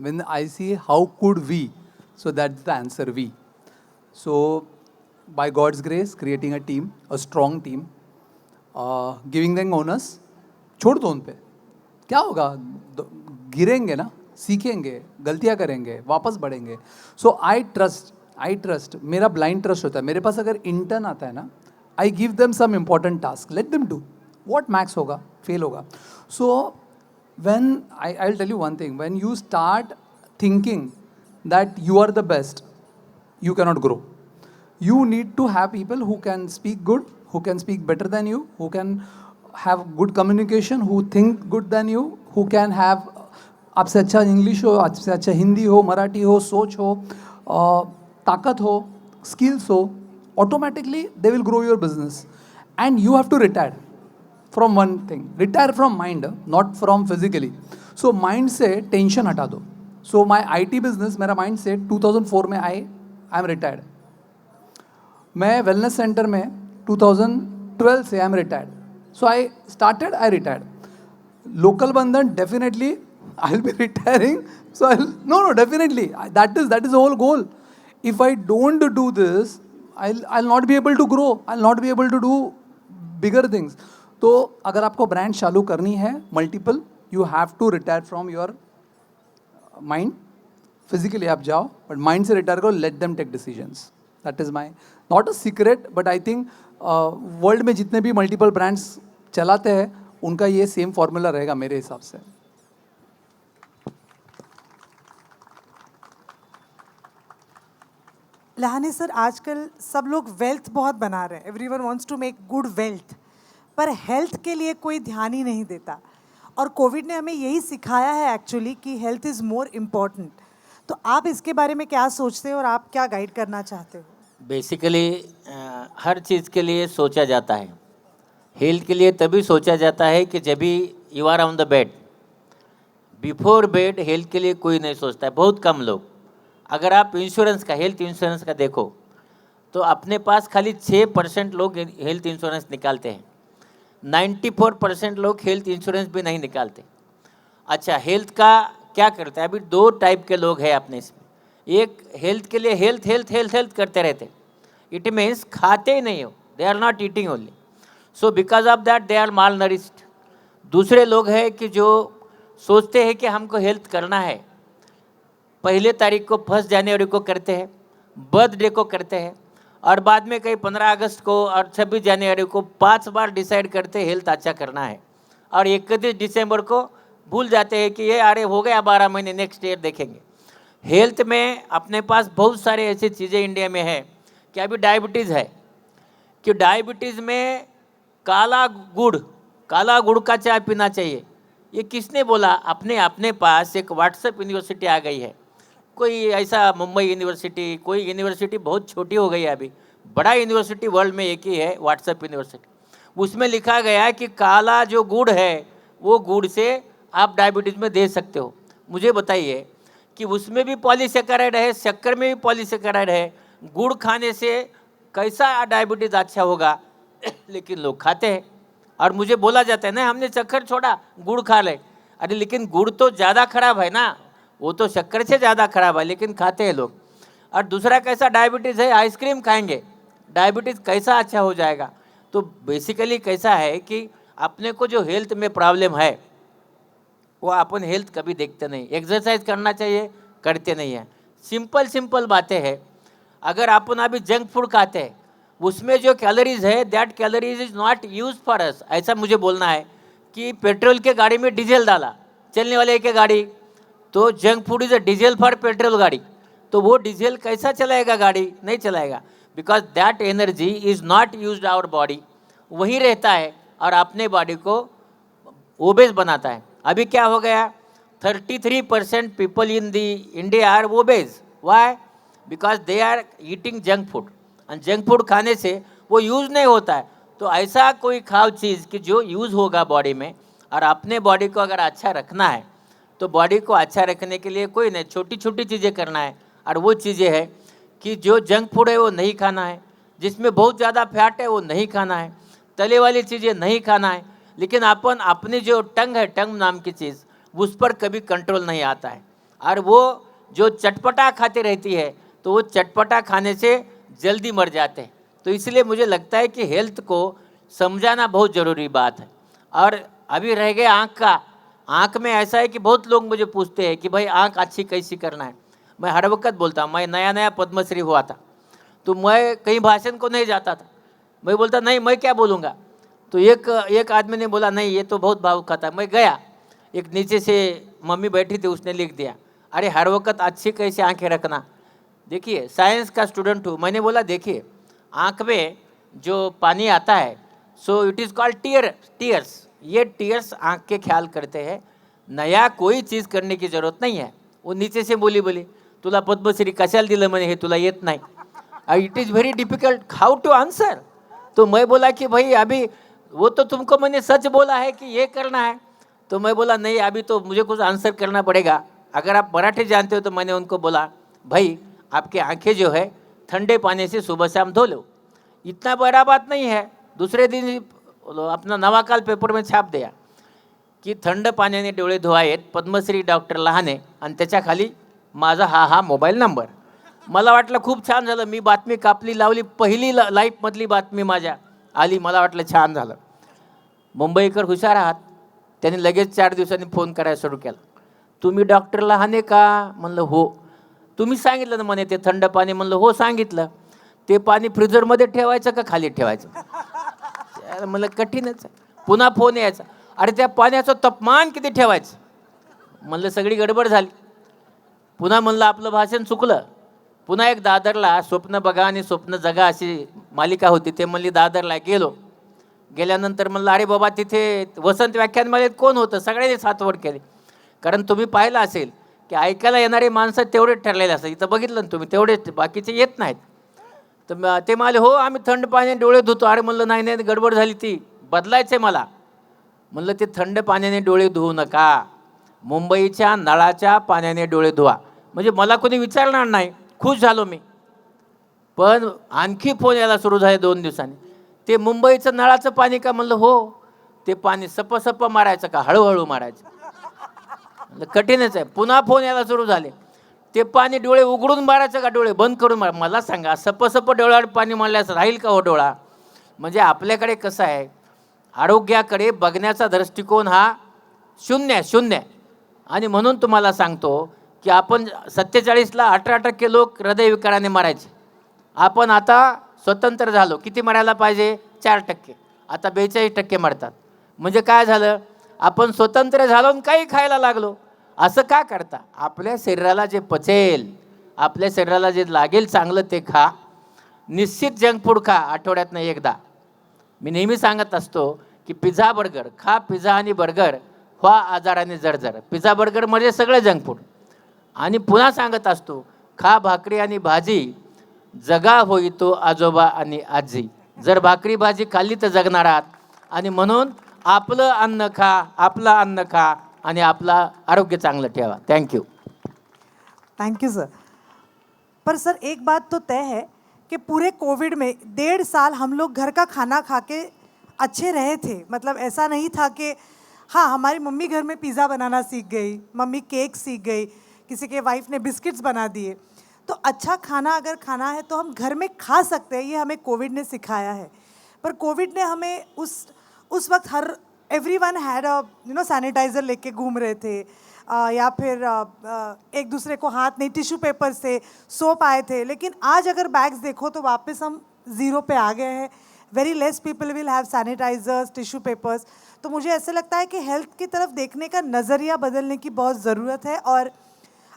When I see how could we, so that's the answer we. So, by God's grace, creating a team, a strong team, giving them onus, छोड़ दो उन पे. क्या होगा? गिरेंगे ना, सीखेंगे, गलतियाँ करेंगे, वापस बढ़ेंगे. So I trust, मेरा blind trust होता है. मेरे पास अगर intern आता है ना, I give them some important task. Let them do. What max होगा, fail होगा. So when I'll tell you one thing, when you start thinking that you are the best, you cannot grow. You need to have people who can speak good, who can speak better than you, who can have good communication, who think good than you, who can have आपसे अच्छा इंग्लिश हो, आपसे अच्छा हिंदी हो, मराठी हो, सोच हो, ताकत हो, skills हो, automatically they will grow your business. And you have to retire from one thing. Retire from mind, not from physically. So mind से tension हटा दो. So my IT business, मेरा mind से 2004 में I am retired. मैं wellness center में 2012 से I am retired. So I started, I retired. Local bandhan, definitely I'll be retiring. So no, definitely. That is the whole goal. If I don't do this, I'll not be able to grow. I'll not be able to do bigger things. तो अगर आपको ब्रांड चालू करनी है multiple, you have to retire from your mind. Physically आप जाओ बट माइंड से रिटायर करो. Let them take decisions. That is my not a secret, but I think world में जितने भी मल्टीपल ब्रांड्स चलाते हैं उनका ये सेम फॉर्मूला रहेगा मेरे हिसाब से. लहाने सर, आजकल सब लोग वेल्थ बहुत बना रहे हैं. Everyone wants to make good wealth, पर हेल्थ के लिए कोई ध्यान ही नहीं देता. और कोविड ने हमें यही सिखाया है एक्चुअली कि हेल्थ इज़ मोर इम्पॉर्टेंट. तो आप इसके बारे में क्या सोचते हैं और आप क्या गाइड करना चाहते हो? बेसिकली हर चीज़ के लिए सोचा जाता है. हेल्थ के लिए तभी सोचा जाता है कि जब भी you are on the bed. Before bed health के लिए कोई नहीं सोचता है, बहुत कम लोग. अगर आप इंश्योरेंस का, हेल्थ इंश्योरेंस का देखो तो अपने पास खाली 6% लोग हेल्थ इंश्योरेंस निकालते हैं. 94% लोग हेल्थ इंश्योरेंस भी नहीं निकालते. अच्छा, हेल्थ का क्या करता है? अभी 2 टाइप के लोग हैं अपने इसमें. एक हेल्थ के लिए हेल्थ हेल्थ हेल्थ हेल्थ करते रहते, इट मीन्स खाते ही नहीं हो, they are not eating only, so because of that they are malnourished. दूसरे लोग हैं कि जो सोचते हैं कि हमको हेल्थ करना है, 1 तारीख को 1 जनवरी को करते हैं, बर्थडे को करते हैं, और बाद में कहीं 15 अगस्त को और 26 जनवरी को 5 बार डिसाइड करते हैं हेल्थ अच्छा करना है, और 31 दिसंबर को भूल जाते हैं कि ये अरे हो गया 12 महीने, नेक्स्ट ईयर देखेंगे। हेल्थ में अपने पास बहुत सारे ऐसी चीज़ें इंडिया में है कि अभी डायबिटीज़ है, कि डायबिटीज़ में काला गुड़ का चाय पीना चाहिए। ये किसने बोला? अपने पास एक व्हाट्सएप यूनिवर्सिटी आ गई है, कोई ऐसा मुंबई यूनिवर्सिटी, कोई यूनिवर्सिटी बहुत छोटी हो गई है अभी, बड़ा यूनिवर्सिटी वर्ल्ड में एक ही है, व्हाट्सएप यूनिवर्सिटी। उसमें लिखा गया है कि काला जो गुड़ है वो गुड़ से आप डायबिटीज़ में दे सकते हो। मुझे बताइए कि उसमें भी पॉलीसेकेराइड है, शक्कर में भी पॉलीसेकेराइड है, गुड़ खाने से कैसा डायबिटीज़ अच्छा होगा? लेकिन लोग खाते हैं, और मुझे बोला जाता है ना हमने शक्कर छोड़ा गुड़ खा ले। अरे लेकिन गुड़ तो ज़्यादा खराब है ना, वो तो शक्कर से ज़्यादा खराब है, लेकिन खाते हैं लोग। और दूसरा कैसा डायबिटीज़ है, आइसक्रीम खाएंगे, डायबिटीज़ कैसा अच्छा हो जाएगा? तो बेसिकली कैसा है कि अपने को जो हेल्थ में प्रॉब्लम है वो अपन हेल्थ कभी देखते नहीं। एक्सरसाइज करना चाहिए, करते नहीं हैं। सिंपल बातें हैं। अगर अपन अभी जंक फूड खाते हैं, उसमें जो कैलोरीज है that calories is not use for us. ऐसा मुझे बोलना है कि पेट्रोल के गाड़ी में डीजल डाला, चलने वाले के गाड़ी, तो junk food is a diesel for petrol गाड़ी, तो वो डीजल कैसा चलाएगा गाड़ी? नहीं चलाएगा, because that energy is not use our body, वहीं रहता है और अपने बॉडी को ओबेस बनाता है। अभी क्या हो गया, 33% people in the India are obese. Why? Because they are eating junk food, और जंक फूड खाने से वो यूज़ नहीं होता है। तो ऐसा कोई खाओ चीज़ कि जो यूज़ होगा बॉडी में, और अपने बॉडी को अगर अच्छा रखना है तो बॉडी को अच्छा रखने के लिए कोई नहीं, छोटी छोटी चीज़ें करना है। और वो चीज़ें है कि जो जंक फूड है वो नहीं खाना है, जिसमें बहुत ज़्यादा फैट है वो नहीं खाना है, तले वाली चीज़ें नहीं खाना है। लेकिन अपन अपनी जो टंग है, टंग नाम की चीज़, उस पर कभी कंट्रोल नहीं आता है, और वो जो चटपटा खाती रहती है तो वो चटपटा खाने से जल्दी मर जाते हैं। तो इसलिए मुझे लगता है कि हेल्थ को समझाना बहुत ज़रूरी बात है। और अभी रह गया आँख का। आँख में ऐसा है कि बहुत लोग मुझे पूछते हैं कि भाई आँख अच्छी कैसी करना है। मैं हर वक्त बोलता हूँ, मैं नया पद्मश्री हुआ था तो मैं कहीं भाषण को नहीं जाता था, मैं बोलता नहीं मैं क्या बोलूँगा। तो एक आदमी ने बोला नहीं ये तो बहुत भावुक खाता। मैं गया, एक नीचे से मम्मी बैठी थी, उसने लिख दिया, अरे हर वक्त अच्छी कैसे आंखें रखना। देखिए साइंस का स्टूडेंट हूँ, मैंने बोला देखिए आँख में जो पानी आता है so it is called tears. ये टीयर्स आँख के ख्याल करते हैं, नया कोई चीज़ करने की ज़रूरत नहीं है। वो नीचे से बोली तुला पद्मश्री कशाला दिलं म्हणे, हे तुला येत नाही, it is very difficult how to answer. तो मैं बोला कि भाई अभी वो तो तुमको मैंने सच बोला है कि ये करना है, तो मैं बोला नहीं अभी तो मुझे कुछ आंसर करना पड़ेगा। अगर आप मराठी जानते हो तो मैंने उनको बोला भाई आपकी आंखें जो है ठंडे पानी से सुबह शाम धो लो, इतना बड़ा बात नहीं है। दूसरे दिन अपना नवाकाल पेपर में छाप दिया की थंड पाण्याने डोळे धुवायेत, पद्मश्री डॉक्टर लहाने, आणि त्याच्या खाली माझा हा मोबाईल नंबर. मला वाटलं खूप छान झालं, मी बातमी कापली लावली, पहिली लाईफमधली बातमी माझ्या आली, मला वाटलं छान झालं. मुंबईकर हुशार आहात, त्यांनी लगेच 4 दिवसांनी फोन करायला सुरू केला. तुम्ही डॉक्टर लहाने का? म्हणलं हो. तुम्ही सांगितलं ना म्हणे ते थंड पाणी, म्हणलं हो सांगितलं. ते पाणी फ्रीजरमध्ये ठेवायचं का खाली ठेवायचं? म्हणलं कठीणच आहे. पुन्हा फोन यायचा, अरे त्या पाण्याचं तापमान किती ठेवायचं? म्हणलं सगळी गडबड झाली. पुन्हा म्हणलं आपलं भाषण चुकलं. पुन्हा एक दादरला स्वप्न बघा आणि स्वप्न जगा अशी मालिका होती, ते म्हणली दादरला गेलो. गेल्यानंतर म्हणलं अरे बाबा तिथे वसंत व्याख्यानमालेत कोण होतं? सगळ्यांनी सातवड केली. कारण तुम्ही पाहिलं असेल की ऐकायला येणारे माणसं तेवढेच ठरलेले असतात. इथं बघितलं ना तुम्ही, तेवढेच, बाकीचे येत नाहीत. तर ते म्हणाले हो आम्ही थंड पाण्याने डोळे धुतो. अरे म्हणलं नाही नाही गडबड झाली, ती बदलायचं आहे मला. म्हणलं ते थंड पाण्याने डोळे धुवू नका, मुंबईच्या नळाच्या पाण्याने डोळे धुवा. म्हणजे मला कोणी विचारणार नाही. खुश झालो मी. पण आणखी फोन यायला सुरू झाले 2 दिवसांनी, ते मुंबईचं नळाचं पाणी का? म्हणलं हो. ते पाणी सप मारायचं का हळूहळू मारायचं? म्हणलं कठीणच आहे. पुन्हा फोन यायला सुरू झाले, ते पाणी डोळे उघडून मारायचं का डोळे बंद करून मार? मला सांगा, सप डोळ्यावर पाणी मारल्यास राहील का हो डोळा? म्हणजे आपल्याकडे कसं आहे, आरोग्याकडे बघण्याचा दृष्टिकोन हा शून्य. आणि म्हणून तुम्हाला सांगतो की आपण 47ला 18% लोक हृदयविकाराने मरायचे. आपण आता स्वतंत्र झालो, किती मरायला पाहिजे? 4%. आता 42% मरतात. म्हणजे काय झालं? आपण स्वतंत्र झालो आणि काही खायला लागलो. असं का करता? आपल्या शरीराला जे पचेल, आपल्या शरीराला जे लागेल चांगलं ते खा. निश्चित जंक फूड खा आठवड्यातनं एकदा. मी नेहमी सांगत असतो की पिझ्झा बर्गर खा, पिझ्झा आणि बर्गर व्हा आजाराने जर्जर. पिझ्झा बर्गर म्हणजे सगळं जंक फूड. आणि पुन्हा सांगत असतो, खा भाकरी आणि भाजी, जगा होई तो आजोबा आणि आजी. जर भाकरी भाजी खाल्ली तर जगणार आहात. आणि म्हणून आपलं अन्न खा, आपलं अन्न खा आणि आपलं आरोग्य चांगलं ठेवा. थँक्यू. Thank you sir. पर सर एक बात तो तय है कि पूरे कोविड में 1.5 साल हम लोग घर का खाना खा के अच्छे रहे थे। मतलब ऐसा नहीं था कि हाँ हमारी मम्मी घर में पिज़्ज़ा बनाना सीख गई, मम्मी केक सीख गई, किसी के वाइफ ने बिस्किट्स बना दिए। तो अच्छा खाना अगर खाना है तो हम घर में खा सकते हैं, ये हमें कोविड ने सिखाया है। पर कोविड ने हमें उस वक्त एवरीवन हैड सैनिटाइज़र लेके घूम रहे थे, या फिर एक दूसरे को हाथ नहीं, टिश्यू पेपर से, सोप आए थे। लेकिन आज अगर बैग्स देखो तो वापस हम ज़ीरो पे आ गए हैं। Very less people will have sanitisers, tissue papers. तो मुझे ऐसे लगता है कि हेल्थ की तरफ देखने का नज़रिया बदलने की बहुत ज़रूरत है। और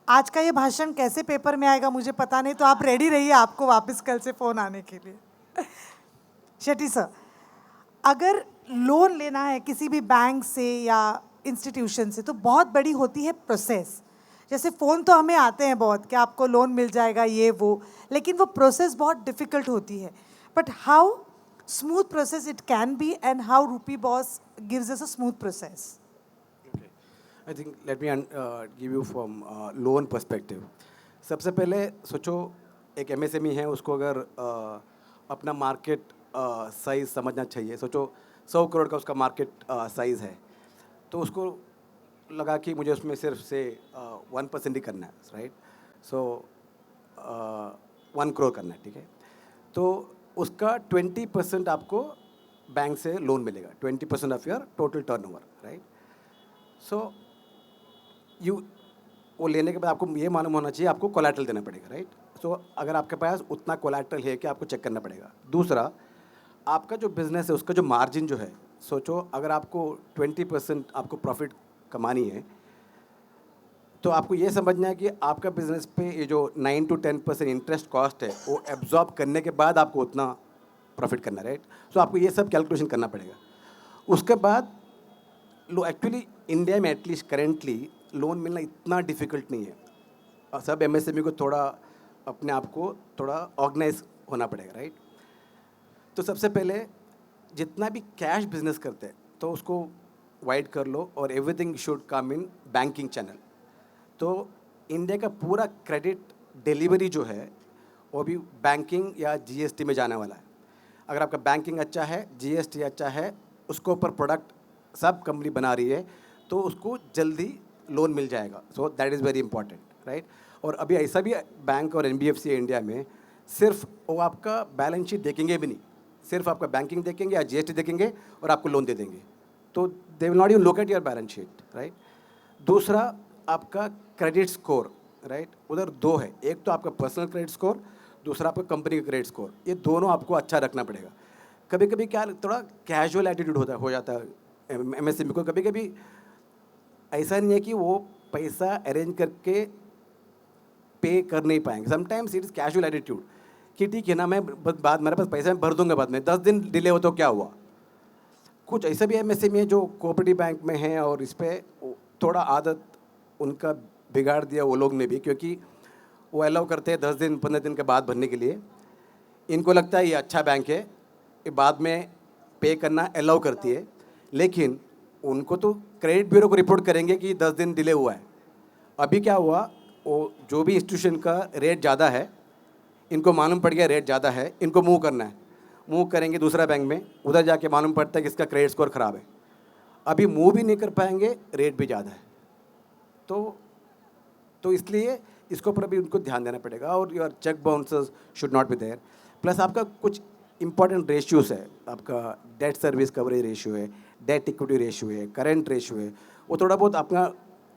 आज का ये भाषण कैसे पेपर में आएगा मुझे पता नहीं, तो आप रेडी रहिए, आपको वापस कल से फ़ोन आने के लिए। शेट्टी सर, अगर लोन लेना है किसी भी बैंक से या इंस्टीट्यूशन से तो बहुत बड़ी होती है प्रोसेस। जैसे फ़ोन तो हमें आते हैं बहुत कि आपको लोन मिल जाएगा ये वो, लेकिन वो प्रोसेस बहुत डिफ़िकल्ट होती है। But how smooth process it can be and how rupee boss gives us a smooth process? I think let me give you from loan perspective. सबसे पहले सोचो, एक एमएसएमई है, उसको अगर अपना मार्केट साइज़ समझना चाहिए। सोचो 100 करोड़ का उसका मार्केट साइज़ है, तो उसको लगा कि मुझे उसमें सिर्फ से 1% ही करना है, राइट? सो 1 करोड़ करना है, ठीक है? तो उसका 20% आपको बैंक से लोन मिलेगा, 20% of your total turnover, right? So वो लेने के बाद आपको ये मालूम होना चाहिए आपको कोलैटरल देना पड़ेगा, राइट? सो अगर आपके पास उतना कोलैटरल है कि आपको चेक करना पड़ेगा। दूसरा, आपका जो बिज़नेस है उसका जो मार्जिन जो है, सोचो अगर आपको 20% आपको प्रॉफिट कमानी है, तो आपको ये समझना है कि आपका बिज़नेस पे ये जो 9 to 10% इंटरेस्ट कॉस्ट है वो एब्जॉर्ब करने के बाद आपको उतना प्रॉफिट करना है, राइट? सो आपको ये सब कैलकुलेशन करना पड़ेगा। उसके बाद एक्चुअली इंडिया में एटलीस्ट करेंटली लोन मिलना इतना डिफ़िकल्ट नहीं है। सब एमएसएमई को थोड़ा अपने आप को थोड़ा ऑर्गेनाइज होना पड़ेगा, राइट? तो सबसे पहले जितना भी कैश बिजनेस करते हैं तो उसको वाइड कर लो और everything should come in banking channel. तो इंडिया का पूरा क्रेडिट डिलीवरी जो है वो भी बैंकिंग या जीएसटी में जाने वाला है। अगर आपका बैंकिंग अच्छा है, जीएसटी अच्छा है, उसको ऊपर प्रोडक्ट सब कंपनी बना रही है, तो उसको जल्दी लोन मिल जाएगा। So that is very important, right? और अभी ऐसा भी बैंक और एनबीएफसी है इंडिया में, सिर्फ वो आपका बैलेंस शीट देखेंगे भी नहीं, सिर्फ आपका बैंकिंग देखेंगे या जीएसटी देखेंगे और आपको लोन दे देंगे। तो they will not even look at your balance sheet, right? दूसरा, आपका क्रेडिट स्कोर, राइट? उधर दो है, एक तो आपका पर्सनल क्रेडिट स्कोर, दूसरा आपका कंपनी का क्रेडिट स्कोर। ये दोनों आपको अच्छा रखना पड़ेगा। कभी कभी क्या थोड़ा कैजुअल एटीट्यूड हो जाता है एमएसएमई को। कभी कभी ऐसा नहीं है कि वो पैसा अरेंज करके पे कर नहीं पाएंगे। Sometimes it is casual attitude कि ठीक है ना, मैं बाद मेरे पास पैसा मैं भर दूंगा बाद में, 10 दिन डिले हो तो क्या हुआ। कुछ ऐसा भी एमएसएमई है जो कोऑपरेटिव बैंक में है और इस पर थोड़ा आदत उनका बिगाड़ दिया वो लोग ने भी, क्योंकि वो अलाउ करते हैं 10 दिन 15 दिन के बाद भरने के लिए। इनको लगता है ये अच्छा बैंक है, ये बाद में पे करना अलाउ करती है, लेकिन उनको तो क्रेडिट ब्यूरो को रिपोर्ट करेंगे कि 10 दिन डिले हुआ है। अभी क्या हुआ, वो जो भी इंस्टीट्यूशन का रेट ज़्यादा है, इनको मालूम पड़ गया रेट ज़्यादा है, इनको मूव करना है। मूव करेंगे दूसरा बैंक में, उधर जाके मालूम पड़ता है कि इसका क्रेडिट स्कोर ख़राब है। अभी मूव भी नहीं कर पाएंगे, रेट भी ज़्यादा है। तो इसलिए इसके ऊपर भी उनको ध्यान देना पड़ेगा और your check bouncers should not be there. Plus आपका कुछ इंपॉर्टेंट रेशियोज है, आपका डेट सर्विस कवरेज रेशियो है, डेट इक्विटी रेशियो है, करंट रेशियो है, वो थोड़ा बहुत अपना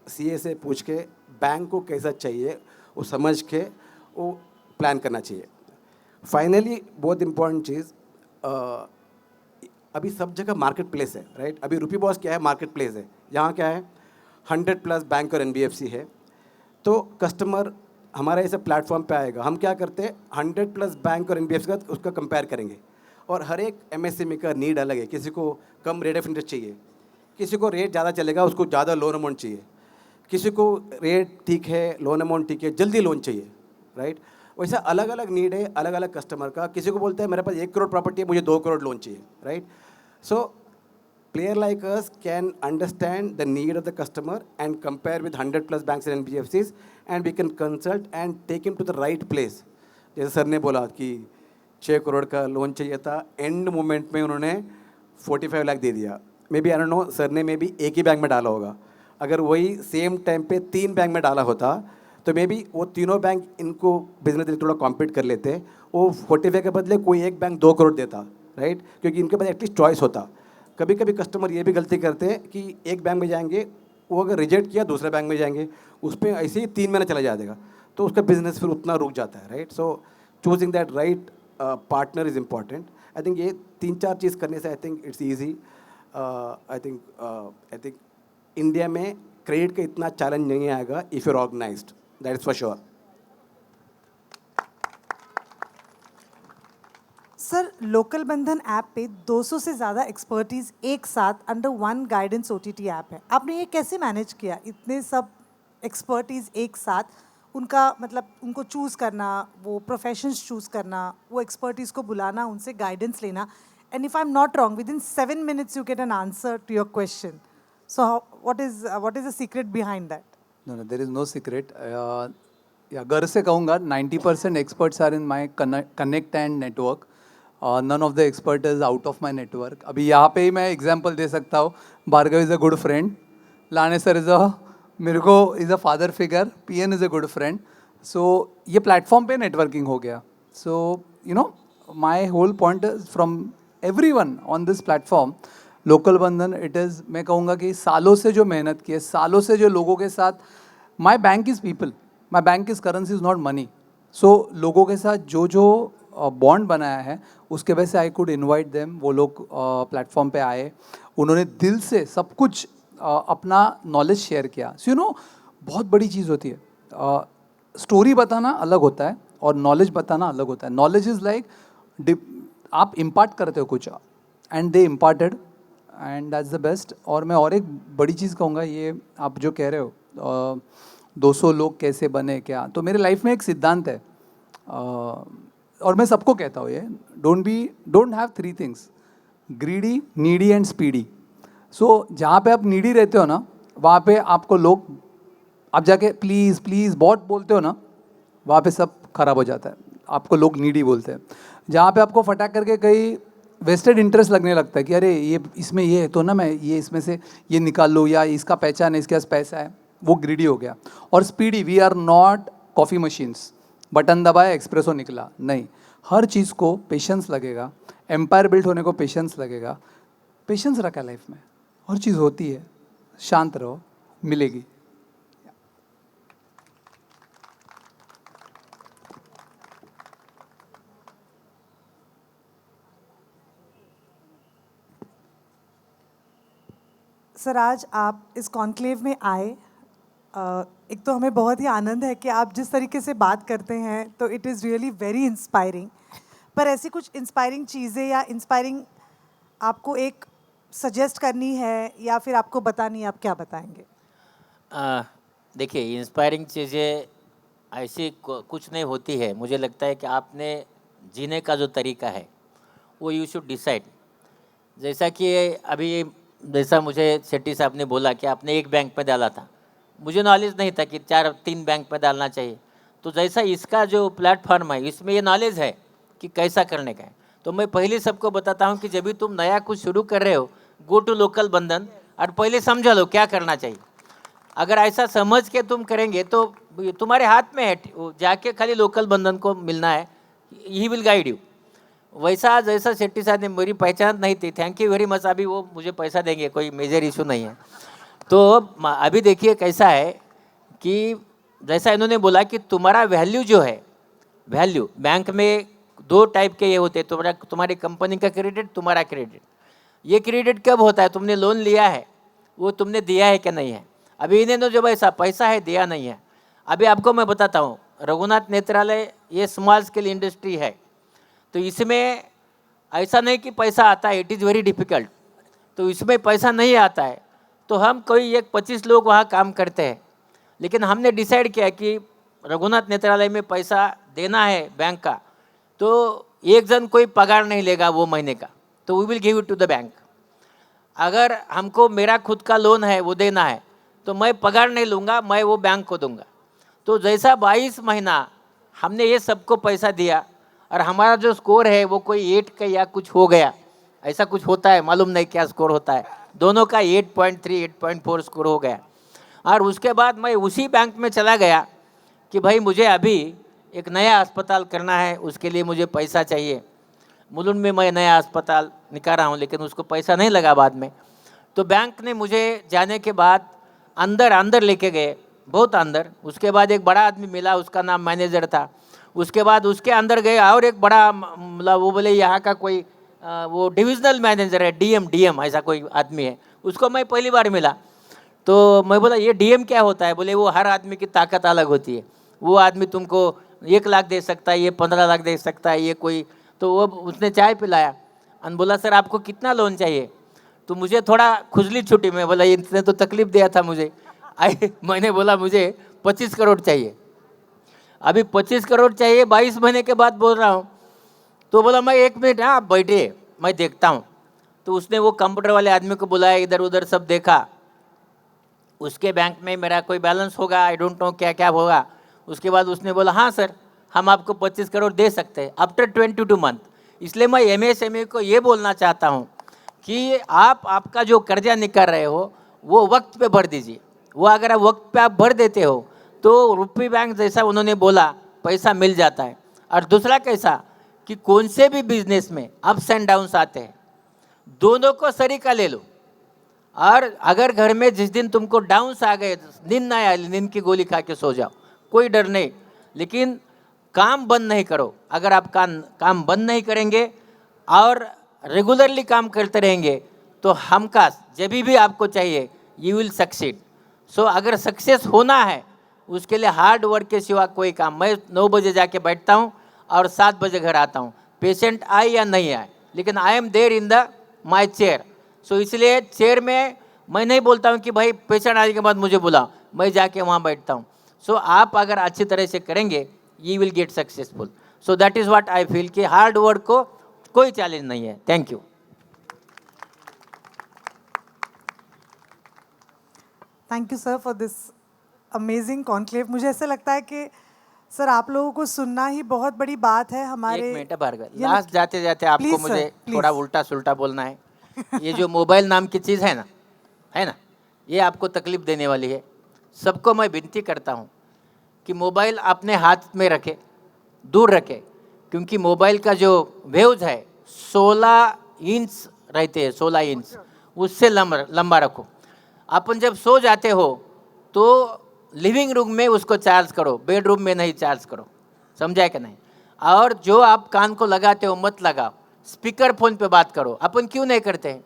सीए से पूछ के बैंक को कैसा चाहिए वो समझ के वो प्लान करना चाहिए। फाइनली बहुत इंपॉर्टेंट चीज़, अभी सब जगह मार्केट प्लेस है, राइट? अभी रूपी बॉस क्या है? मार्केट प्लेस है। यहाँ क्या है? 100+ बैंक और एनबीएफसी है। तो कस्टमर हमारा ऐसे प्लेटफॉर्म पे आएगा, हम क्या करते हैं 100+ बैंक और एनबीएफसी का उसका कंपेयर करेंगे और हर एक एमएसएमई का नीड अलग है। किसी को कम रेट ऑफ इंटरेस्ट चाहिए, किसी को रेट ज़्यादा चलेगा उसको ज़्यादा लोन अमाउंट चाहिए, किसी को रेट ठीक है लोन अमाउंट ठीक है जल्दी लोन चाहिए, राइट? वैसा अलग अलग नीड है अलग अलग कस्टमर का। किसी को बोलते हैं मेरे पास 1 करोड़ प्रॉपर्टी है मुझे 2 करोड़ लोन चाहिए, right? So player like us can understand the need of the customer and compare with 100+ banks and NBFCs and we can consult and take him to the right place. जैसे सर ने बोला कि 6 करोड़ का लोन चाहिए था, एंड मोमेंट में उन्होंने 45 लाख दे दिया। Maybe I don't know sir ने मे बी एक ही बैंक में डाला होगा, अगर वही सेम टाइम पे 3 बैंक में डाला होता तो मे बी वो तीनों बैंक इनको बिजनेस थोड़ा कॉम्पीट कर लेते, वो 45 के बदले कोई एक बैंक 2 करोड़ देता, राइट? क्योंकि इनके पास एटलीस्ट चॉइस होता। कभी कभी कस्टमर ये भी गलती करते हैं कि एक बैंक में जाएंगे, वो अगर रिजेक्ट किया दूसरे बैंक में जाएंगे, उस पर ऐसे ही 3 महीने चला जाएगा, तो उसका बिजनेस फिर उतना रुक जाता है, right? So choosing that right partner is important. I think ये 3-4 चीज़ करने से I think it's easy. I think India में क्रेडिट का इतना चैलेंज नहीं आएगा if your organised, that is for sure. Sir, local Bandhan app पे 200 से ज़्यादा एक्सपर्टीज़ एक साथ under one guidance OTT app है। आपने ये कैसे मैनेज किया, इतने सब एक्सपर्टीज़ एक साथ? उनका मतलब उनको चूज़ करना, वो प्रोफेशंस चूज़ करना, वो एक्सपर्टीज़ को बुलाना, उनसे गाइडेंस लेना, and if I am not wrong within 7 minutes you get an answer to your question. So what is the secret behind that? No, there is no secret. या घर से कहूँगा 90% experts are in my connect and network. None of the expert is out of my network. अभी यहाँ पे ही मैं एग्जांपल दे सकता हूँ, Bhargav is a good friend, लाने सर इज़ अ मेरे को is a father figure, PN is a good friend. So ये प्लेटफॉर्म पे नेटवर्किंग हो गया। So you know my whole point is from everyone on this platform local Bandhan, it is, मैं कहूँगा कि सालों से जो मेहनत की है, सालों से जो लोगों के साथ, my bank is people, my bank is currency is not money. So लोगों के साथ जो जो बॉन्ड बनाया है उसके वजह से आई कुड इनवाइट देम। वो लोग प्लेटफॉर्म पे आए, उन्होंने दिल से सब कुछ अपना नॉलेज शेयर किया। सो यू नो बहुत बड़ी चीज़ होती है, स्टोरी बताना अलग होता है और नॉलेज बताना अलग होता है। नॉलेज इज़ लाइक आप इम्पार्ट करते हो कुछ and they imparted and that's the best. और मैं और एक बड़ी चीज़ कहूँगा, ये आप जो कह रहे हो 200 लोग कैसे बने क्या, तो मेरे लाइफ में एक सिद्धांत है और मैं सबको कहता हूँ ये, don't have 3 things, greedy, needy and speedy. So जहाँ पे आप नीडी रहते हो ना, वहाँ पे आपको लोग, आप जाके प्लीज़ प्लीज़ बहुत बोलते हो ना, वहाँ पे सब खराब हो जाता है, आपको लोग नीडी बोलते हैं। जहाँ पे आपको फटाक करके कहीं वेस्टेड इंटरेस्ट लगने लगता है कि अरे ये इसमें ये है तो ना मैं ये इसमें से ये निकाल लूँ, या इसका पहचान है, इसके पास पैसा है, वो ग्रीडी हो गया। और speedy, we are not coffee machines, button दबाया एक्सप्रेसो निकला, नहीं, हर चीज़ को पेशेंस लगेगा, एम्पायर बिल्ड होने को पेशेंस लगेगा। पेशेंस रखा लाइफ में, हर चीज़ होती है, शांत रहो, मिलेगी। सर, आज आप इस कॉन्क्लेव में आए, एक तो हमें बहुत ही आनंद है कि आप जिस तरीके से बात करते हैं तो it is really very inspiring. पर ऐसी कुछ इंस्पायरिंग चीज़ें या इंस्पायरिंग आपको एक सजेस्ट करनी है या फिर आपको बतानी है, आप क्या बताएंगे? देखिए, इंस्पायरिंग चीज़ें ऐसी कुछ नहीं होती है। मुझे लगता है कि आपने जीने का जो तरीका है वो यू शुड डिसाइड। जैसा कि अभी जैसा मुझे शेट्टी साहब ने बोला कि आपने एक बैंक में डाला था, मुझे नॉलेज नहीं था कि 4-3 बैंक में डालना चाहिए। तो जैसा इसका जो प्लेटफॉर्म है इसमें ये नॉलेज है कि कैसा करने का है। तो मैं पहले सबको बताता हूँ कि जब भी तुम नया कुछ शुरू कर रहे हो, गो टू लोकल बंधन और पहले समझा लो क्या करना चाहिए। अगर ऐसा समझ के तुम करेंगे तो ये तुम्हारे हाथ में है, वो जाके खाली लोकल बंधन को मिलना है, ही विल गाइड यू। वैसा जैसा शेट्टी साहब ने, मेरी पहचान नहीं थी, थैंक यू वेरी मच, अभी वो मुझे पैसा देंगे, कोई मेजर इशू नहीं है। तो अभी देखिए कैसा है कि जैसा इन्होंने बोला कि तुम्हारा वैल्यू जो है, वैल्यू बैंक में दो टाइप के ये होते हैं, तुम्हारी कंपनी का क्रेडिट, तुम्हारा क्रेडिट। ये क्रेडिट कब होता है, तुमने लोन लिया है, वो तुमने दिया है क्या नहीं है। अभी इन्हें जो ऐसा पैसा है दिया नहीं है। अभी आपको मैं बताता हूँ, रघुनाथ नेत्रालय ये स्मॉल स्केल इंडस्ट्री है, तो इसमें ऐसा नहीं कि पैसा आता है, इट इज़ वेरी डिफ़िकल्ट। तो इसमें पैसा नहीं आता है तो हम कोई 25 लोग वहाँ काम करते हैं, लेकिन हमने डिसाइड किया कि रघुनाथ नेत्रालय में पैसा देना है बैंक का, तो एक जन कोई पगार नहीं लेगा वो महीने का, तो we will give it to the bank. अगर हमको मेरा खुद का लोन है वो देना है तो मैं पगार नहीं लूँगा, मैं वो बैंक को दूंगा। तो जैसा 22 महीना हमने ये सबको पैसा दिया और हमारा जो स्कोर है वो कोई 8 का या कुछ हो गया, ऐसा कुछ होता है, मालूम नहीं क्या स्कोर होता है, दोनों का 8.3 8.4 स्कोर हो गया। और उसके बाद मैं उसी बैंक में चला गया कि भाई मुझे अभी एक नया अस्पताल करना है, उसके लिए मुझे पैसा चाहिए। मुलुंड में मैं नया अस्पताल निकाल रहा हूँ, लेकिन उसको पैसा नहीं लगा बाद में। तो बैंक ने मुझे जाने के बाद अंदर लेके गए, बहुत अंदर। उसके बाद एक बड़ा आदमी मिला, उसका नाम मैनेजर था। उसके बाद उसके अंदर गए और एक बड़ा, मतलब वो बोले यहाँ का कोई वो डिविजनल मैनेजर है, डीएम ऐसा कोई आदमी है, उसको मैं पहली बार मिला। तो मैं बोला ये डीएम क्या होता है, बोले वो हर आदमी की ताकत अलग होती है, वो आदमी तुमको 1 लाख दे सकता है, ये 15 लाख दे सकता है, ये कोई। तो वो उसने चाय पिलाया और बोला सर आपको कितना लोन चाहिए। तो मुझे थोड़ा खुजली छूटी, मैं बोला इसने तो तकलीफ दिया था मुझे। मैंने बोला मुझे 25 करोड़ चाहिए। अभी 25 करोड़ चाहिए, 22 महीने के बाद बोल रहा हूँ। तो बोला मैं 1 मिनट, हाँ आप बैठिए मैं देखता हूँ। तो उसने वो कंप्यूटर वाले आदमी को बुलाया, इधर उधर सब देखा। उसके बैंक में मेरा कोई बैलेंस होगा, आई डोंट नो क्या क्या होगा। उसके बाद उसने बोला हाँ सर हम आपको 25 करोड़ दे सकते हैं आफ्टर 22 मंथ। इसलिए मैं एमएसएमई को ये बोलना चाहता हूँ कि आप आपका जो कर्जा निकाल रहे हो वो वक्त पे भर दीजिए। वो अगर आप वक्त पे आप भर देते हो तो रुपी बैंक जैसा उन्होंने बोला पैसा मिल जाता है। और दूसरा कैसा कि कौन से भी बिजनेस में अप्स एंड डाउन्स आते हैं, दोनों को सरीका ले लो। और अगर घर में जिस दिन तुमको डाउन्स आ गए, नींद ना आए, नींद की गोली खा के सो जाओ, कोई डर नहीं। लेकिन काम बंद नहीं करो। अगर आप काम बंद नहीं करेंगे और रेगुलरली काम करते रहेंगे तो हमका जब भी आपको चाहिए यू विल सक्सीड। सो अगर सक्सेस होना है उसके लिए हार्ड वर्क के सिवा कोई काम। मैं 9 बजे जाके बैठता हूँ और 7 बजे घर आता हूँ, पेशेंट आए या नहीं आए, लेकिन I am there in the my chair. So इसलिए चेयर में मैं नहीं बोलता हूँ कि भाई पेशेंट आने के बाद मुझे बुलाओ, मैं जाके वहाँ बैठता हूँ। सो आप अगर अच्छी तरह से करेंगे you will get successful. So that is what I feel कि हार्ड वर्क को कोई चैलेंज नहीं है। Thank you. Thank you sir for this amazing conclave. मुझे ऐसा लगता है कि सर आप लोगों को सुनना ही बहुत बड़ी बात है। हमारे 1 मिनट भार्गव, लास्ट जाते जाते आपको Please, मुझे sir, थोड़ा please. उल्टा सुल्टा बोलना है। ये जो मोबाइल नाम की चीज़ है ना, ये आपको तकलीफ देने वाली है। सबको मैं विनती करता हूँ कि मोबाइल अपने हाथ में रखे, दूर रखे, क्योंकि मोबाइल का जो वेव्स है 16 इंच रहते हैं, 16 इंच, उससे लंबा रखो। अपन जब सो जाते हो तो लिविंग रूम में उसको चार्ज करो, बेडरूम में नहीं चार्ज करो, समझा कि नहीं। और जो आप कान को लगाते हो मत लगाओ, स्पीकर फोन पे बात करो। अपन क्यों नहीं करते हैं?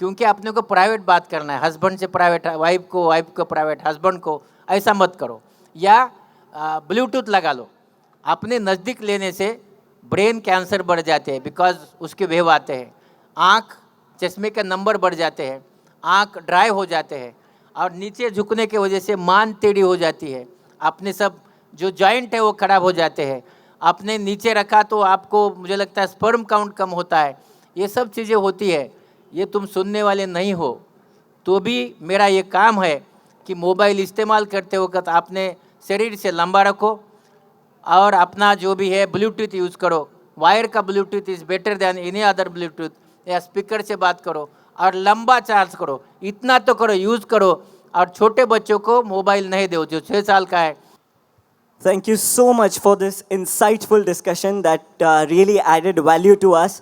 क्योंकि अपने को प्राइवेट बात करना है, हस्बैंड से प्राइवेट वाइफ को प्राइवेट हस्बैंड को, ऐसा मत करो। या ब्लूटूथ लगा लो। अपने नज़दीक लेने से ब्रेन कैंसर बढ़ जाते हैं, बिकॉज उसके वेव आते हैं। आँख, चश्मे के नंबर बढ़ जाते हैं, आँख ड्राई हो जाते हैं, और नीचे झुकने की वजह से मान टेढ़ी हो जाती है। अपने सब जो जॉइंट है वो खराब हो जाते हैं। आपने नीचे रखा तो आपको, मुझे लगता है, स्पर्म काउंट कम होता है। ये सब चीज़ें होती है। ये तुम सुनने वाले नहीं हो तो भी मेरा ये काम है कि मोबाइल इस्तेमाल करते वक्त आपने शरीर से लंबा रखो और अपना जो भी है ब्लूटूथ यूज़ करो। वायर का Bluetooth is better than any other Bluetooth. या स्पीकर से बात करो और लंबा चार्ज करो, इतना तो करो, यूज़ करो। और छोटे बच्चों को मोबाइल नहीं दो, जो 6 साल का है Thank you so much for this insightful discussion that really added value to us.